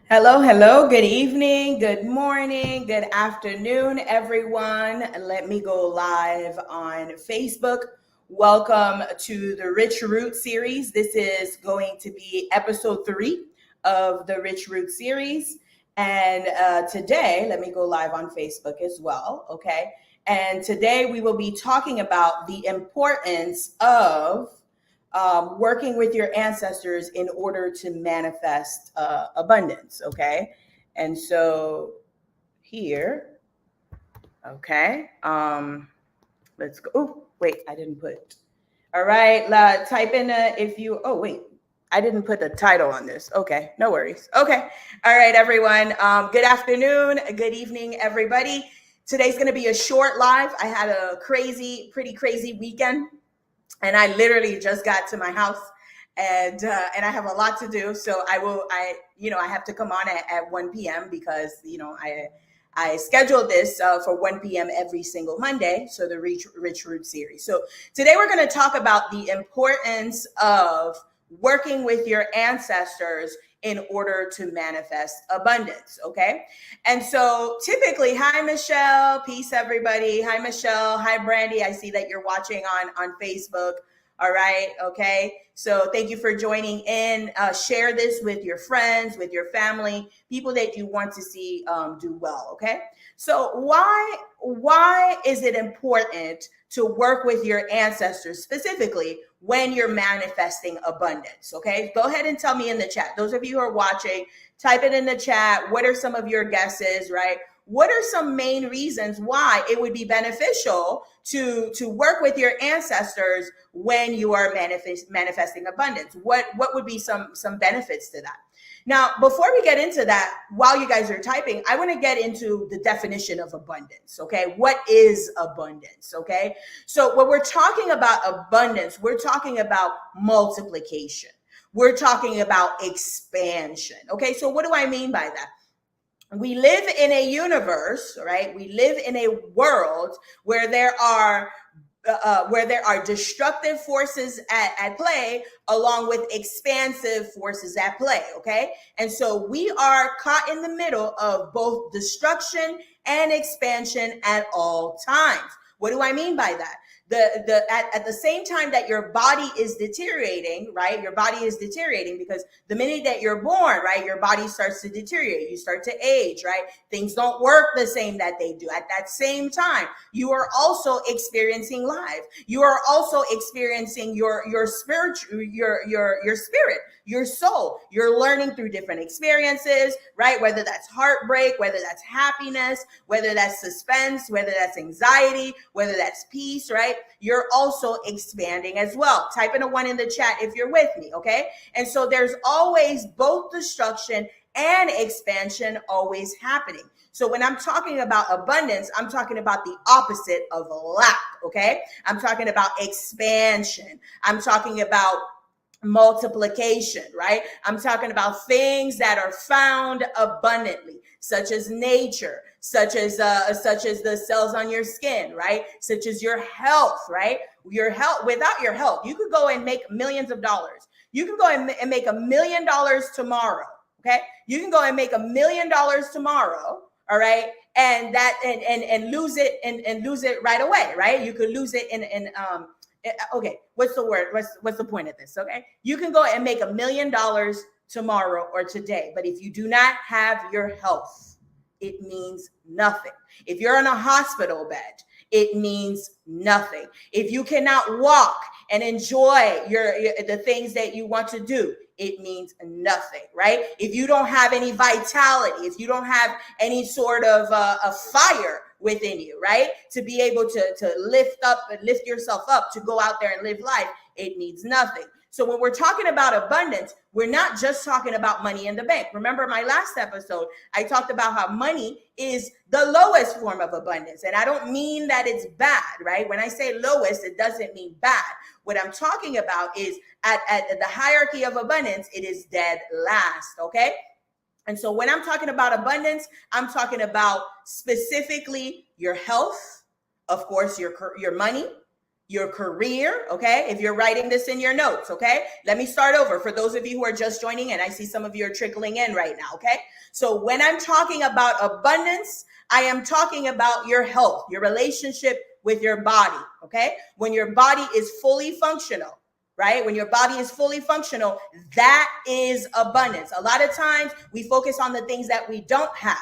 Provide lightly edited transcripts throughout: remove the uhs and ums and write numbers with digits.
Hello, hello, good evening, good morning, good afternoon, everyone. Let me go live on Facebook. Welcome to the Rich Root series. This is going to be episode 3 of the Rich Root series. And today, let me go live on Facebook as well, okay? And today we will be talking about the importance of working with your ancestors in order to manifest abundance. Okay. And so here, okay, let's go. Oh, wait, I didn't put. All right, type in if you, oh, wait, I didn't put the title on this. Okay, no worries. Okay. All right, everyone. Good afternoon. Good evening, everybody. Today's going to be a short live. I had a pretty crazy weekend, and I literally just got to my house, and I have a lot to do. So I have to come on at 1 p.m. because I scheduled this for 1 p.m. every single Monday. So the Rich Root series. So today we're going to talk about the importance of working with your ancestors in order to manifest abundance. Okay. And so typically, hi, Michelle. Peace, everybody. Hi, Michelle. Hi, Brandy. I see that you're watching on Facebook. All right. Okay. So thank you for joining in. Share this with your friends, with your family, people that you want to see do well. Okay. So why is it important to work with your ancestors specifically when you're manifesting abundance? Okay. Go ahead and tell me in the chat. Those of you who are watching, type it in the chat. What are some of your guesses, right? What are some main reasons why it would be beneficial to work with your ancestors when you are manifesting abundance? What would be some benefits to that? Now, before we get into that, while you guys are typing, I want to get into the definition of abundance. Okay, what is abundance? Okay, so when we're talking about abundance, we're talking about multiplication. We're talking about expansion. Okay, so what do I mean by that? We live in a universe, right? We live in a world where there are destructive forces at play along with expansive forces at play. Okay. And so we are caught in the middle of both destruction and expansion at all times. What do I mean by that? At the same time that your body is deteriorating, right? Your body is deteriorating because the minute that you're born, right, your body starts to deteriorate. You start to age, right? Things don't work the same that they do. At that same time, you are also experiencing life. You are also experiencing your spiritual your spirit, your soul. You're learning through different experiences, right? Whether that's heartbreak, whether that's happiness, whether that's suspense, whether that's anxiety, whether that's peace, right? You're also expanding as well. Type in a 1 in the chat if you're with me, okay? And so there's always both destruction and expansion always happening. So when I'm talking about abundance, I'm talking about the opposite of lack, okay? I'm talking about expansion. I'm talking about multiplication, right? I'm talking about things that are found abundantly, such as nature, such as the cells on your skin, right? Such as your health, right? Your health. Without your health, you could go and make millions of dollars. You can go and make $1 million tomorrow. Okay, you can go and make $1 million tomorrow. All right, and lose it and lose it right away, right? You could lose it in okay, what's the word? What's the point of this? Okay, you can go and make $1 million tomorrow or today, but if you do not have your health, it means nothing. If you're in a hospital bed, it means nothing. If you cannot walk and enjoy the things that you want to do, it means nothing, right? If you don't have any vitality, if you don't have any sort of a fire within you, right, to be able to lift yourself up, to go out there and live life, it means nothing. So when we're talking about abundance, we're not just talking about money in the bank. Remember my last episode, I talked about how money is the lowest form of abundance. And I don't mean that it's bad, right? When I say lowest, it doesn't mean bad. What I'm talking about is at the hierarchy of abundance, it is dead last, okay? And so when I'm talking about abundance, I'm talking about specifically your health, of course, your money, your career, okay? If you're writing this in your notes, okay? Let me start over. For those of you who are just joining in, I see some of you are trickling in right now, okay? So when I'm talking about abundance, I am talking about your health, your relationship with your body, okay? When your body is fully functional, right? When your body is fully functional, that is abundance. A lot of times we focus on the things that we don't have.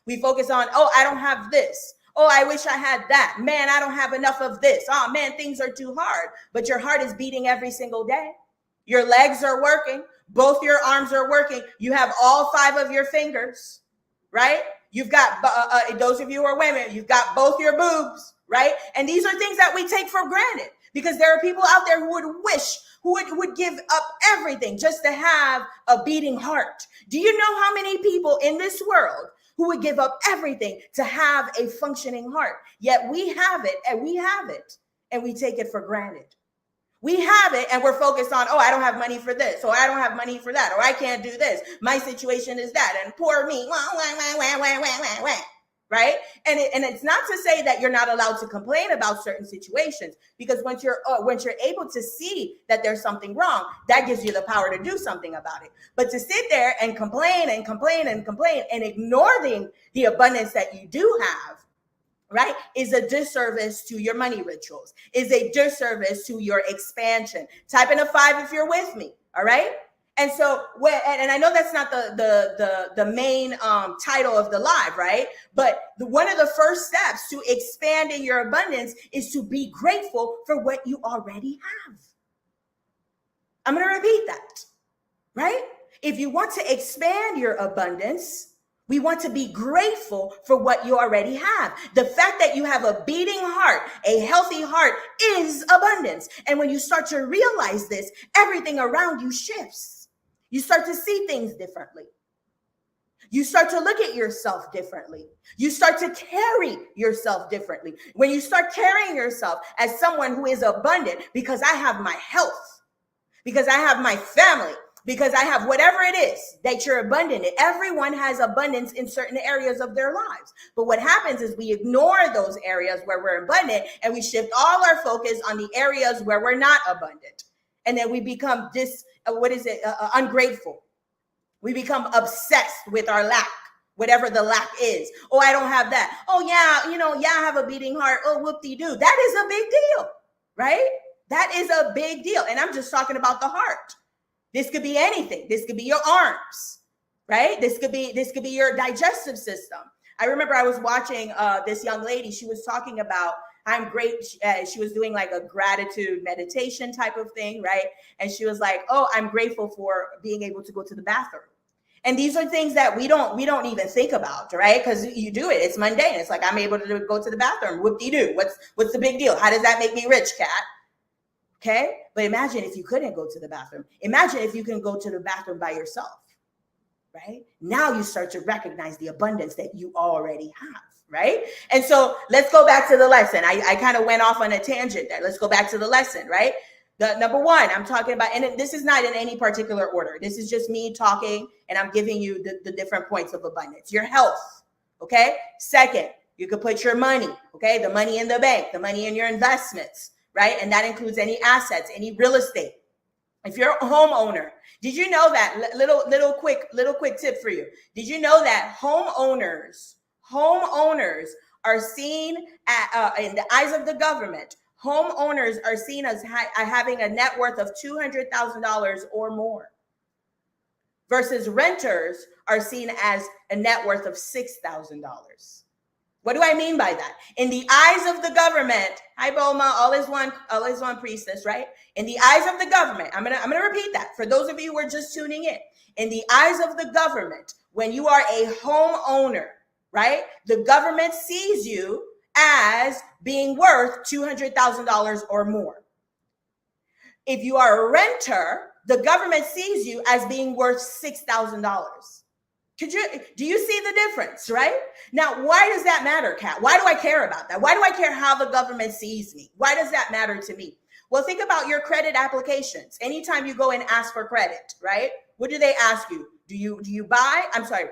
We focus on, oh, I don't have this. Oh, I wish I had that. Man, I don't have enough of this. Oh, man, things are too hard. But your heart is beating every single day. Your legs are working. Both your arms are working. You have all 5 of your fingers, right? You've got, those of you who are women, you've got both your boobs, right? And these are things that we take for granted because there are people out there who would wish, who would give up everything just to have a beating heart. Do you know how many people in this world who would give up everything to have a functioning heart? Yet we have it and we take it for granted. We have it and we're focused on, oh, I don't have money for this, or I don't have money for that, or I can't do this. My situation is that, and poor me, right? And it's not to say that you're not allowed to complain about certain situations, because once you're able to see that there's something wrong, that gives you the power to do something about it. But to sit there and complain and complain and complain and ignore the abundance that you do have, right, is a disservice to your money rituals, is a disservice to your expansion. Type in a 5 if you're with me, all right? And so, and I know that's not the main title of the live, right? But one of the first steps to expanding your abundance is to be grateful for what you already have. I'm going to repeat that, right? If you want to expand your abundance, we want to be grateful for what you already have. The fact that you have a beating heart, a healthy heart, is abundance. And when you start to realize this, everything around you shifts. You start to see things differently. You start to look at yourself differently. You start to carry yourself differently. When you start carrying yourself as someone who is abundant, because I have my health, because I have my family, because I have whatever it is that you're abundant in. Everyone has abundance in certain areas of their lives. But what happens is we ignore those areas where we're abundant and we shift all our focus on the areas where we're not abundant. And then we become ungrateful. We become obsessed with our lack, whatever the lack is. Oh, I don't have that. Oh, yeah, I have a beating heart. Oh, whoop-de-doo. That is a big deal, right? That is a big deal. And I'm just talking about the heart. This could be anything. This could be your arms, right? This could be your digestive system. I remember I was watching this young lady. She was talking about, I'm great. She was doing like a gratitude meditation type of thing, right? And she was like, oh, I'm grateful for being able to go to the bathroom. And these are things that we don't even think about, right? Because you do it. It's mundane. It's like, I'm able to go to the bathroom. Whoop-de-doo. What's the big deal? How does that make me rich, Kat? Okay. But imagine if you couldn't go to the bathroom. Imagine if you can go to the bathroom by yourself, right? Now you start to recognize the abundance that you already have, right? And so let's go back to the lesson. I kind of went off on a tangent there. Let's go back to the lesson, right? The number 1 I'm talking about, and this is not in any particular order. This is just me talking, and I'm giving you the different points of abundance. Your health, okay? Second, you could put your money, okay? The money in the bank, the money in your investments, right? And that includes any assets, any real estate. If you're a homeowner, did you know that little quick tip for you? Did you know that homeowners are seen in the eyes of the government? Homeowners are seen as having a net worth of $200,000 or more, versus renters are seen as a net worth of $6,000. What do I mean by that? In the eyes of the government, hi Bulma, all is one priestess, right? In the eyes of the government, I'm gonna repeat that for those of you who are just tuning in. In the eyes of the government, when you are a homeowner, right? The government sees you as being worth $200,000 or more. If you are a renter, the government sees you as being worth $6,000. Do you see the difference, right? Now, why does that matter, Kat? Why do I care about that? Why do I care how the government sees me? Why does that matter to me? Well, think about your credit applications. Anytime you go and ask for credit, right? What do they ask you? Do you buy? I'm sorry.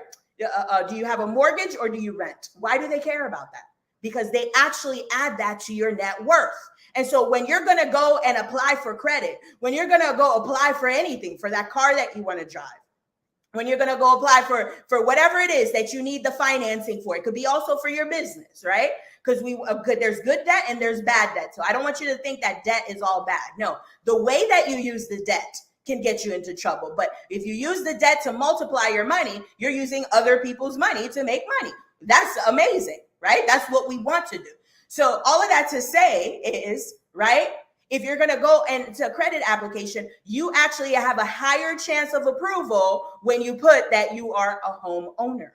Do you have a mortgage or do you rent? Why do they care about that? because they actually add that to your net worth. And so when you're going to go and apply for credit, when you're going to go apply for anything, for that car that you want to drive, when you're going to go apply for whatever it is that you need the financing for, it could be also for your business, right? Because there's good debt and there's bad debt. So I don't want you to think that debt is all bad. No, the way that you use the debt can get you into trouble. But if you use the debt to multiply your money, you're using other people's money to make money. That's amazing, right? That's what we want to do. So all of that to say is, right, if you're going to go into a credit application, you actually have a higher chance of approval when you put that you are a homeowner.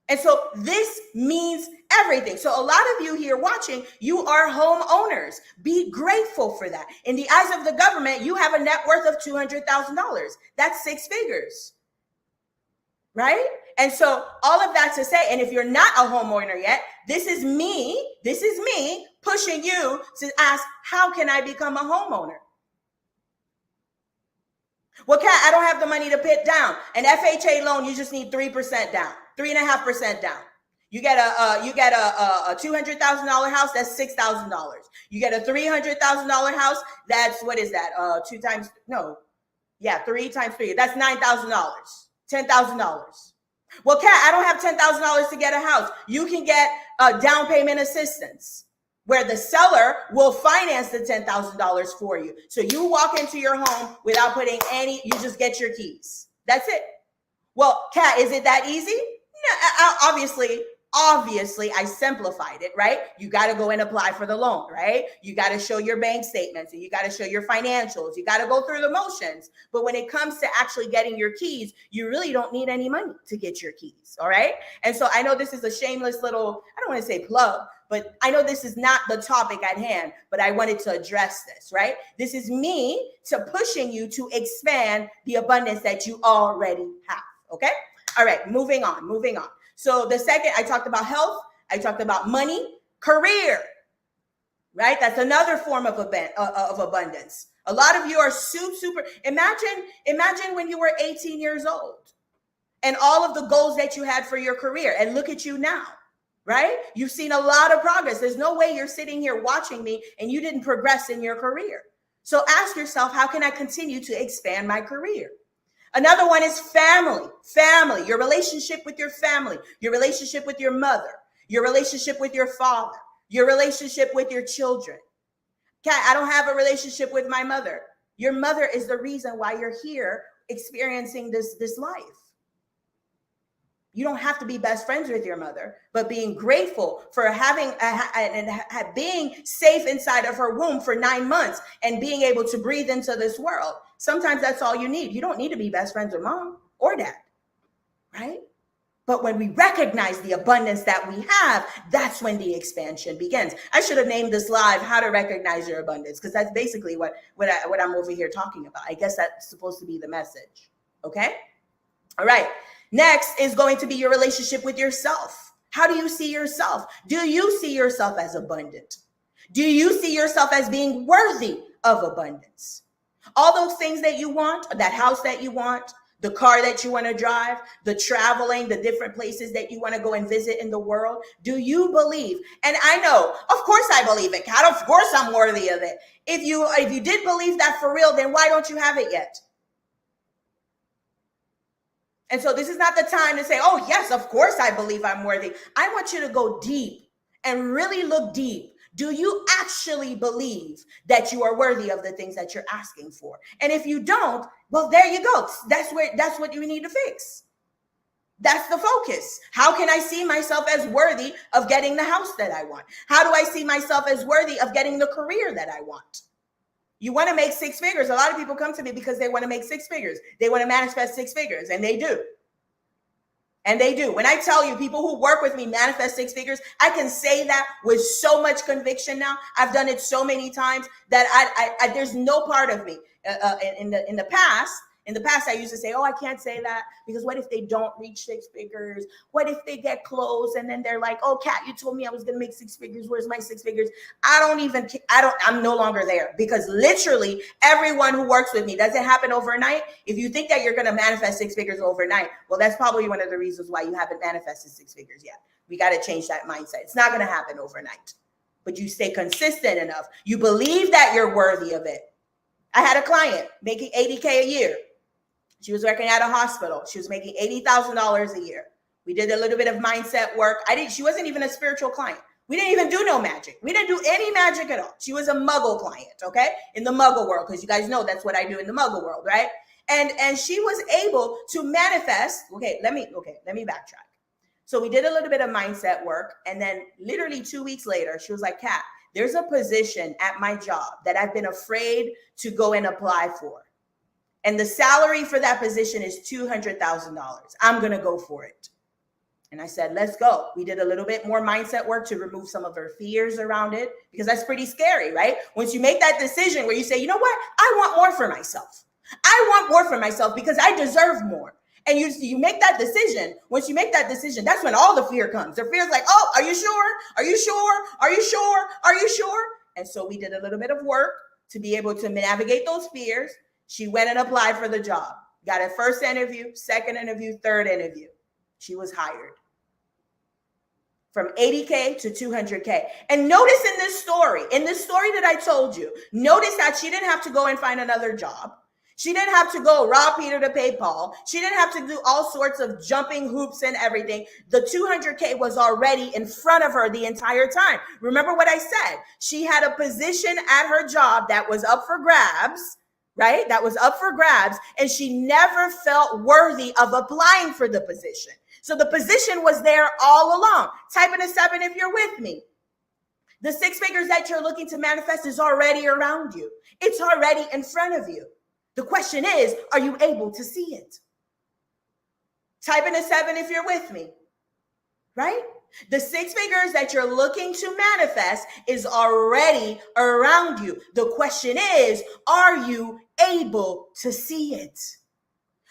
And so this means everything. So a lot of you here watching, you are homeowners. Be grateful for that. In the eyes of the government, you have a net worth of $200,000. That's 6 figures, right? And so all of that to say, and if you're not a homeowner yet, this is me pushing you to ask, how can I become a homeowner? Well, Kat, I don't have the money to put down. An FHA loan, you just need 3% down, 3.5% down. You get a $200,000 house, that's $6,000. You get a $300,000 house, that's, what is that? 3 times 3, that's $9,000, $10,000. Well, Kat, I don't have $10,000 to get a house. You can get a down payment assistance where the seller will finance the $10,000 for you. So you walk into your home without putting any, you just get your keys. That's it. Well, Kat, is it that easy? No, obviously, I simplified it, right? You got to go and apply for the loan, right? You got to show your bank statements and you got to show your financials. You got to go through the motions. But when it comes to actually getting your keys, you really don't need any money to get your keys, all right? And so I know this is a shameless little, I don't want to say plug, but I know this is not the topic at hand, but I wanted to address this, right? This is me pushing you to expand the abundance that you already have, okay? All right, moving on. So the second, I talked about health, I talked about money, career, right? That's another form of abundance. A lot of you are super, imagine when you were 18 years old and all of the goals that you had for your career, and look at you now, right? You've seen a lot of progress. There's no way you're sitting here watching me and you didn't progress in your career. So ask yourself, how can I continue to expand my career? Another one is family, your relationship with your family, your relationship with your mother, your relationship with your father, your relationship with your children. Kat, I don't have a relationship with my mother. Your mother is the reason why you're here experiencing this life. You don't have to be best friends with your mother, but being grateful for having being safe inside of her womb for 9 months and being able to breathe into this world. Sometimes that's all you need. You don't need to be best friends with mom or dad, right? But when we recognize the abundance that we have, that's when the expansion begins. I should have named this live "How to Recognize Your Abundance," because that's basically what I'm over here talking about. I guess that's supposed to be the message. Okay. All right. Next is going to be your relationship with yourself. How do you see yourself? Do you see yourself as abundant? Do you see yourself as being worthy of abundance? All those things that you want, that house that you want, the car that you want to drive, the traveling, the different places that you want to go and visit in the world. Do you believe? And I know, of course I believe it, Kat. Of course I'm worthy of it. If you did believe that for real, then why don't you have it yet? And so this is not the time to say, oh, yes, of course I believe I'm worthy. I want you to go deep and really look deep. Do you actually believe that you are worthy of the things that you're asking for? And if you don't, well, there you go. That's what you need to fix. That's the focus. How can I see myself as worthy of getting the house that I want? How do I see myself as worthy of getting the career that I want? You want to make 6 figures. A lot of people come to me because they want to make 6 figures. They want to manifest 6 figures, and they do. And they do. When I tell you, people who work with me manifest 6 figures, I can say that with so much conviction now. I've done it so many times that I there's no part of me in the past, In the past, I used to say, oh, I can't say that because what if they don't reach six figures? What if they get close and then they're like, oh, Kat, you told me I was going to make six figures. Where's my six figures? I'm no longer there, because literally everyone who works with me, doesn't happen overnight. If you think that you're going to manifest six figures overnight, well, that's probably one of the reasons why you haven't manifested six figures yet. We got to change that mindset. It's not going to happen overnight, but you stay consistent enough. You believe that you're worthy of it. I had a client making $80K a year. She was working at a hospital. She was making $80,000 a year. We did a little bit of mindset work. She wasn't even a spiritual client. We didn't even do no magic. We didn't do any magic at all. She was a muggle client, okay? In the muggle world, because you guys know that's what I do in the muggle world, right? And she was able to manifest. Let me backtrack. So we did a little bit of mindset work, and then literally 2 weeks later, she was like, Kat, there's a position at my job that I've been afraid to go and apply for. And the salary for that position is $200,000. I'm going to go for it. And I said, let's go. We did a little bit more mindset work to remove some of her fears around it, because that's pretty scary, right? Once you make that decision where you say, you know what? I want more for myself. I want more for myself because I deserve more. And you make that decision. Once you make that decision, that's when all the fear comes. The fear is like, oh, are you sure? Are you sure? Are you sure? Are you sure? And so we did a little bit of work to be able to navigate those fears. She went and applied for the job. Got a first interview, second interview, third interview. She was hired. From 80K to 200K. And notice in this story that I told you, notice that she didn't have to go and find another job. She didn't have to go rob Peter to pay Paul. She didn't have to do all sorts of jumping hoops and everything. The 200K was already in front of her the entire time. Remember what I said? She had a position at her job that was up for grabs, right? That was up for grabs. And she never felt worthy of applying for the position. So the position was there all along. Type in a 7 if you're with me. The six figures that you're looking to manifest is already around you. It's already in front of you. The question is, are you able to see it? Type in a 7 if you're with me, right? The six figures that you're looking to manifest is already around you. The question is, are you able to see it?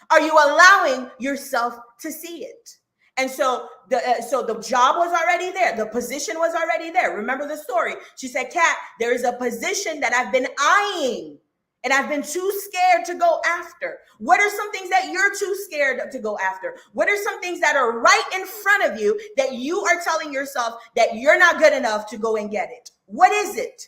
Are you allowing yourself to see it? And so the job was already there. The position was already there. Remember the story. She said, Kat, there is a position that I've been eyeing and I've been too scared to go after. What are some things that you're too scared to go after? What are some things that are right in front of you that you are telling yourself that you're not good enough to go and get it? What is it?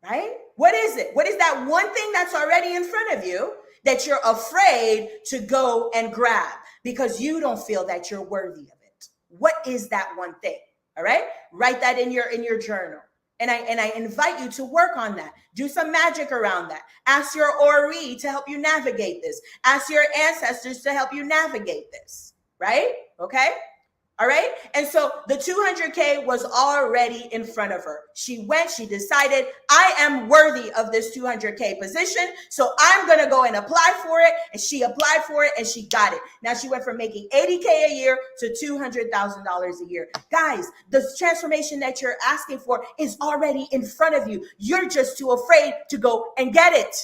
Right? What is it? What is that one thing that's already in front of you that you're afraid to go and grab because you don't feel that you're worthy of it? What is that one thing? All right? Write that in your journal. And I invite you to work on that. Do some magic around that. Ask your Ori to help you navigate this. Ask your ancestors to help you navigate this, right? Okay? All right. And so the 200K was already in front of her. She decided, I am worthy of this 200K position. So I'm going to go and apply for it. And she applied for it and she got it. Now she went from making 80K a year to $200,000 a year. Guys, the transformation that you're asking for is already in front of you. You're just too afraid to go and get it.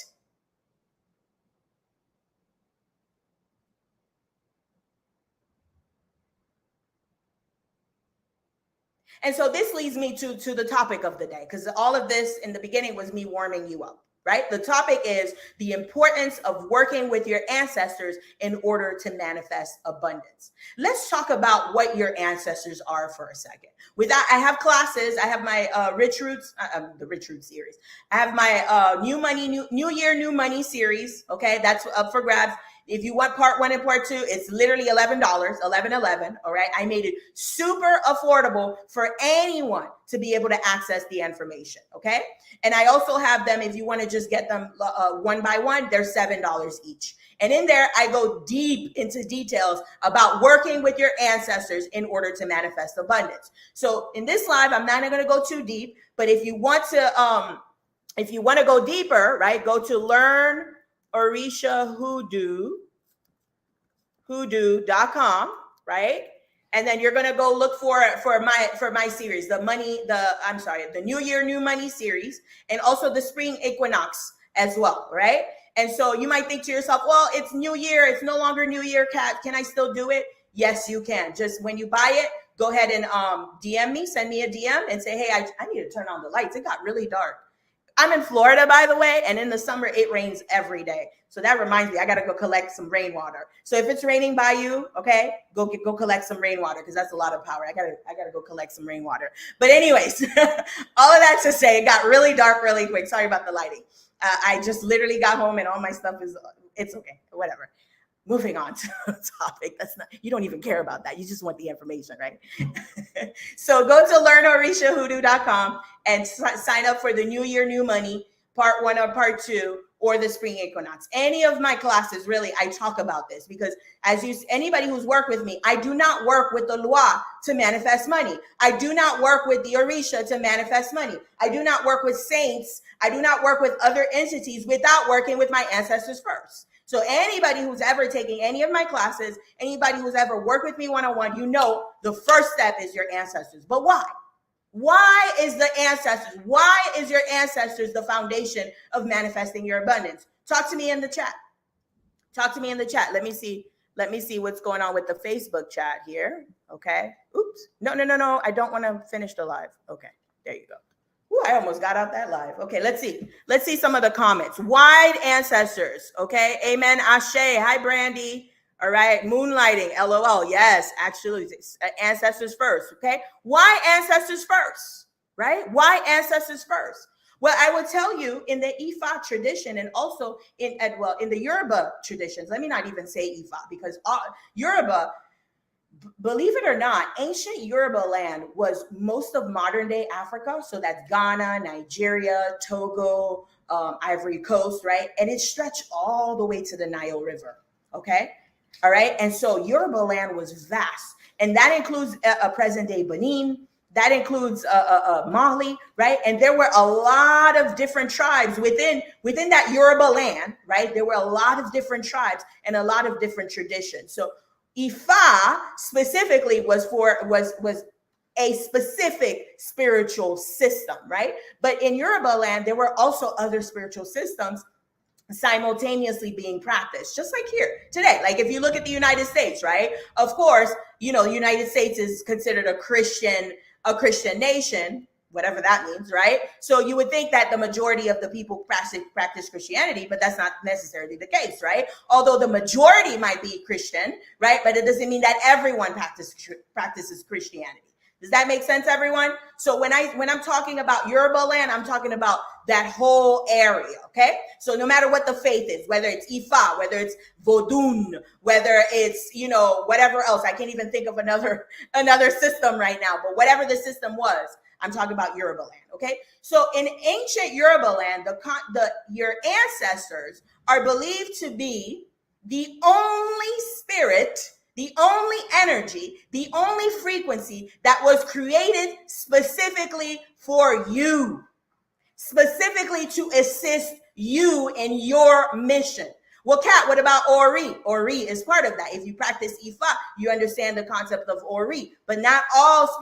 And so this leads me to the topic of the day, because all of this in the beginning was me warming you up, right? The topic is the importance of working with your ancestors in order to manifest abundance. Let's talk about what your ancestors are for a second. With that, I have classes. I have my Rich Roots, the Rich Roots series. I have my New Year, New Money series. Okay, that's up for grabs. If you want part 1 and part 2, it's literally $11, $11.11. All right. I made it super affordable for anyone to be able to access the information. Okay. And I also have them, if you want to just get them one by one, they're $7 each. And in there, I go deep into details about working with your ancestors in order to manifest abundance. So in this live, I'm not going to go too deep, but if you want to go deeper, right, go to Learn Orisha Hoodoo.com, right? And then you're going to go look for my series, the New Year, New Money series, and also the Spring Equinox as well, right? And so you might think to yourself, well, it's New Year. It's no longer New Year, Kat. Can I still do it? Yes, you can. Just when you buy it, go ahead and DM me, send me a DM and say, hey, I need to turn on the lights. It got really dark. I'm in Florida, by the way, and in the summer, it rains every day. So that reminds me, I got to go collect some rainwater. So if it's raining by you, okay, go collect some rainwater because that's a lot of power. I gotta go collect some rainwater. But anyways, all of that to say, it got really dark really quick. Sorry about the lighting. I just literally got home and all my stuff it's okay, whatever. Moving on to the topic. You don't even care about that. You just want the information, right? So go to learnorishahoodoo.com and sign up for the New Year, New Money, part 1 or part 2, or the spring equinox. Any of my classes, really, I talk about this because anybody who's worked with me, I do not work with the Lwa to manifest money. I do not work with the Orisha to manifest money. I do not work with saints. I do not work with other entities without working with my ancestors first. So anybody who's ever taken any of my classes, anybody who's ever worked with me one-on-one, you know the first step is your ancestors. But why? Why is the ancestors? Why is your ancestors the foundation of manifesting your abundance? Talk to me in the chat. Talk to me in the chat. Let me see what's going on with the Facebook chat here. Okay. Oops. No. I don't want to finish the live. Okay. There you go. Ooh, I almost got out that live. Okay, let's see some of the comments. Wide ancestors. Okay, amen. Ashe. Hi, Brandy. All right, moonlighting. LOL. Yes, actually, ancestors first. Okay, why ancestors first? Right? Why ancestors first? Well, I will tell you in the Ifa tradition and also in the Yoruba traditions. Let me not even say Ifa because Yoruba. Believe it or not, ancient Yoruba land was most of modern day Africa. So that's Ghana, Nigeria, Togo, Ivory Coast, right? And it stretched all the way to the Nile River. Okay. All right. And so Yoruba land was vast. And that includes present day Benin. That includes Mali, right? And there were a lot of different tribes within that Yoruba land, right? There were a lot of different tribes and a lot of different traditions. So Ifa specifically was a specific spiritual system, right? But in Yoruba land, there were also other spiritual systems simultaneously being practiced, just like here today. Like if you look at the United States, right? Of course, the United States is considered a Christian nation, whatever that means, right? So you would think that the majority of the people practice Christianity, but that's not necessarily the case, right? Although the majority might be Christian, right? But it doesn't mean that everyone practices Christianity. Does that make sense, everyone? So when I'm talking about Yoruba land, I'm talking about that whole area, okay? So no matter what the faith is, whether it's Ifa, whether it's Vodun, whether it's, whatever else, I can't even think of another system right now, but whatever the system was, I'm talking about Yoruba land, okay? So in ancient Yoruba land, your ancestors are believed to be the only spirit, the only energy, the only frequency that was created specifically for you, specifically to assist you in your mission. Well, Kat, what about Ori? Ori is part of that. If you practice Ifa, you understand the concept of Ori. But not all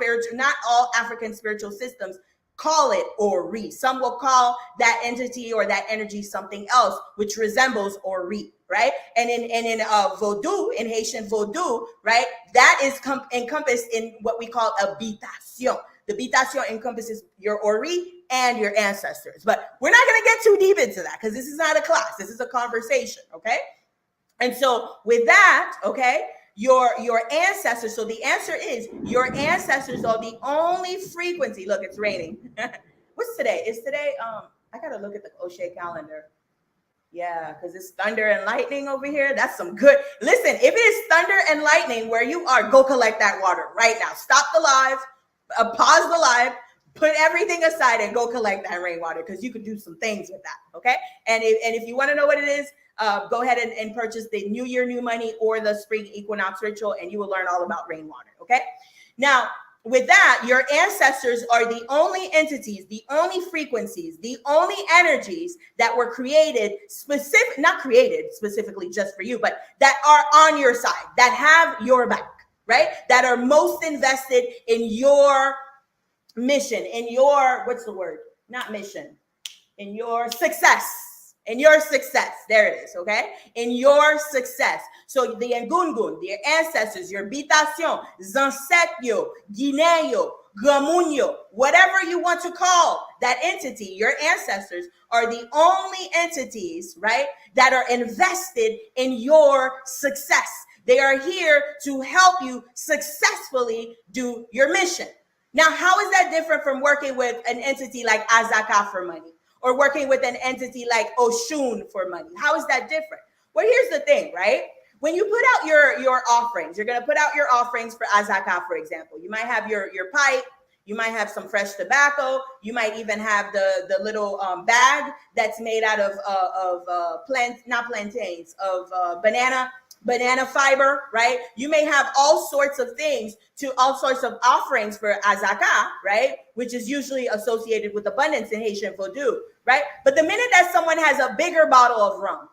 African spiritual systems call it Ori. Some will call that entity or that energy something else, which resembles Ori, right? And in Vodou, in Haitian Vodou, right, that is encompassed in what we call habitation. The habitation encompasses your Ori and your ancestors. But we're not going to get too deep into that because this is not a class. This is a conversation, okay? And so with that, okay, your ancestors, so the answer is your ancestors are the only frequency. Look, it's raining. What's today? Is today, I got to look at the O'Shea calendar. Yeah, because it's thunder and lightning over here. That's some good. Listen, if it is thunder and lightning where you are, go collect that water right now. Stop the live, pause the live, put everything aside and go collect that rainwater because you could do some things with that, okay? And if you want to know what it is, go ahead and purchase the New Year, New Money or the Spring Equinox Ritual and you will learn all about rainwater, okay? Now, with that, your ancestors are the only entities, the only frequencies, the only energies that were not created specifically just for you, but that are on your side, that have your back, right? That are most invested in your mission, in your, in your success, In your success. There it is, okay? In your success. So the Ngungun, your ancestors, your Bitacion, Zansetyo, Guineo, Gamunyo, whatever you want to call that entity, your ancestors are the only entities, right, that are invested in your success. They are here to help you successfully do your mission. Now, how is that different from working with an entity like Azaka for money? Or working with an entity like Oshun for money? How is that different? Well, here's the thing, right? When you put out your offerings, you're going to put out your offerings for Azaka, for example. You might have your pipe, you might have some fresh tobacco, you might even have the little bag that's made out of banana fiber, right? You may have all sorts of things all sorts of offerings for Azaka, right? Which is usually associated with abundance in Haitian Vodou, right? But the minute that someone has a bigger bottle of rum,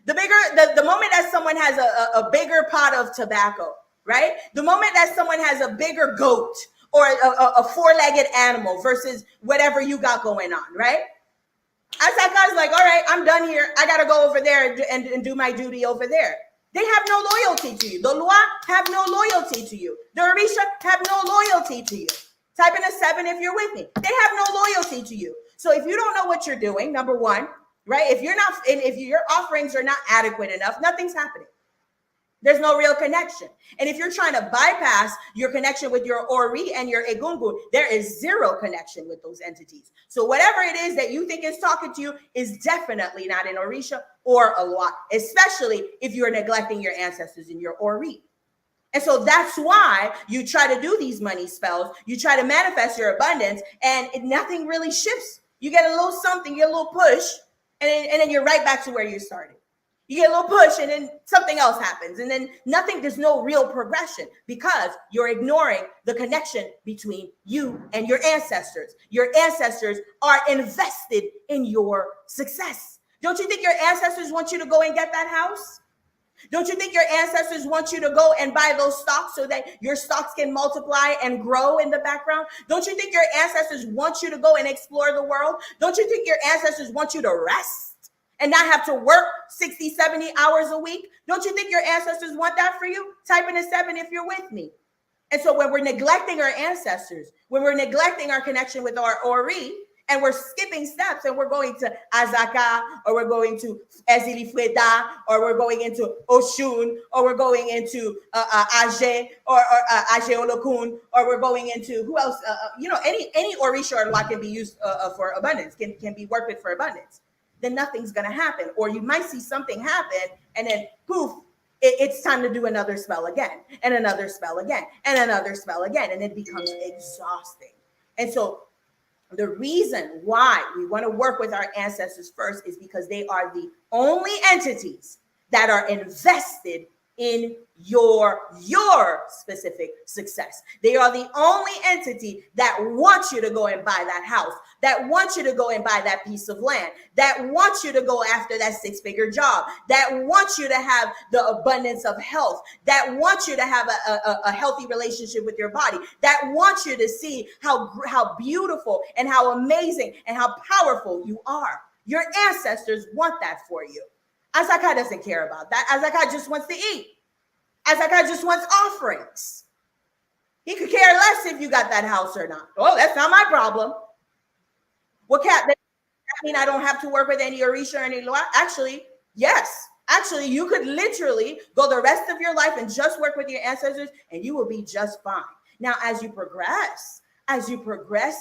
the moment that someone has a bigger pot of tobacco, right? The moment that someone has a bigger goat or a four-legged animal versus whatever you got going on, right? Azaka is like, all right, I'm done here. I got to go over there and do my duty over there. They have no loyalty to you. The Loi have no loyalty to you. The Orisha have no loyalty to you. Type in a 7 if you're with me. They have no loyalty to you. So if you don't know what you're doing, number one, right? If your offerings are not adequate enough, nothing's happening. There's no real connection. And if you're trying to bypass your connection with your Ori and your Egungun, there is zero connection with those entities. So whatever it is that you think is talking to you is definitely not an Orisha or a Loi, especially if you're neglecting your ancestors in your Ori. And so that's why you try to do these money spells. You try to manifest your abundance and nothing really shifts. You get a little something, you get a little push, and then you're right back to where you started. You get a little push and then something else happens. And then there's no real progression because you're ignoring the connection between you and your ancestors. Your ancestors are invested in your success. Don't you think your ancestors want you to go and get that house? Don't you think your ancestors want you to go and buy those stocks so that your stocks can multiply and grow in the background? Don't you think your ancestors want you to go and explore the world? Don't you think your ancestors want you to rest and not have to work 60, 70 hours a week? Don't you think your ancestors want that for you? Type in a 7 if you're with me. And so when we're neglecting our ancestors, when we're neglecting our connection with our Ori, and we're skipping steps and we're going to Azaka, or we're going to Ezili Freda, or we're going into Oshun, or we're going into Age, or Age Olokun, or we're going into who else? Any Orisha or Loi can be used for abundance, can be worked with for abundance. Then nothing's going to happen. Or you might see something happen and then poof, it's time to do another spell again, and another spell again, and another spell again. And it becomes exhausting. And so the reason why we want to work with our ancestors first is because they are the only entities that are invested in your specific success. They are the only entity that wants you to go and buy that house, that wants you to go and buy that piece of land, that wants you to go after that 6-figure job, that wants you to have the abundance of health, that wants you to have a healthy relationship with your body, that wants you to see how beautiful and how amazing and how powerful you are. Your ancestors want that for you. Azaka doesn't care about that. Azaka just wants to eat. Azaka just wants offerings. He could care less if you got that house or not. Oh, that's not my problem. Well, Kat, does that mean I don't have to work with any Orisha or any Loi? Actually, yes. Actually, you could literally go the rest of your life and just work with your ancestors and you will be just fine. Now, as you progress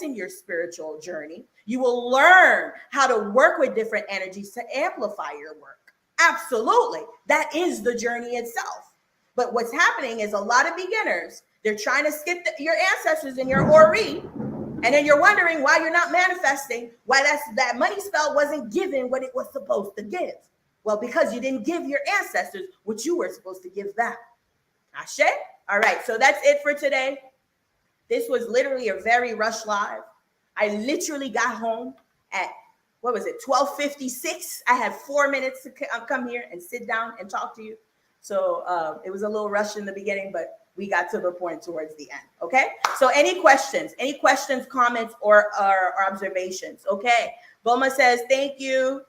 in your spiritual journey, you will learn how to work with different energies to amplify your work. Absolutely. That is the journey itself. But what's happening is a lot of beginners, they're trying to skip your ancestors and your Ori, and then you're wondering why you're not manifesting, why that money spell wasn't given what it was supposed to give. Well, because you didn't give your ancestors what you were supposed to give them. Ashe? All right, so that's it for today. This was literally a very rushed live. I literally got home at 12:56. I had 4 minutes to come here and sit down and talk to you. So it was a little rushed in the beginning, but we got to the point towards the end. Okay. So any questions, comments, or observations? Okay. Boma says, thank you.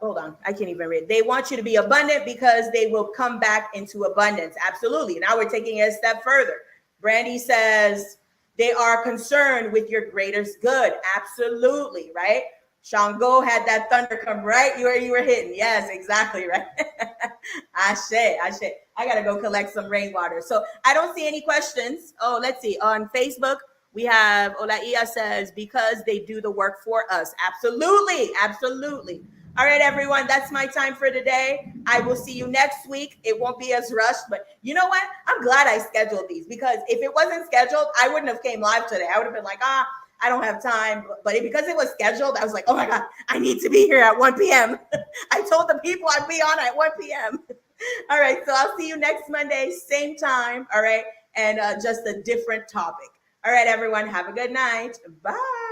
Hold on, I can't even read. They want you to be abundant because they will come back into abundance. Absolutely. Now we're taking it a step further. Brandy says they are concerned with your greatest good. Absolutely, right? Shango had that thunder come right where you were hitting. Yes, exactly, right? Ashe. I gotta go collect some rainwater. So I don't see any questions. Oh, let's see. On Facebook, we have Olaia says, because they do the work for us. Absolutely. All right, everyone, that's my time for today. I will see you next week. It won't be as rushed, but you know what? I'm glad I scheduled these, because if it wasn't scheduled, I wouldn't have came live today. I would have been like, I don't have time. But because it was scheduled, I was like, oh my God, I need to be here at 1 p.m. I told the people I'd be on at 1 p.m. All right, so I'll see you next Monday, same time. All right, and just a different topic. All right, everyone, have a good night. Bye.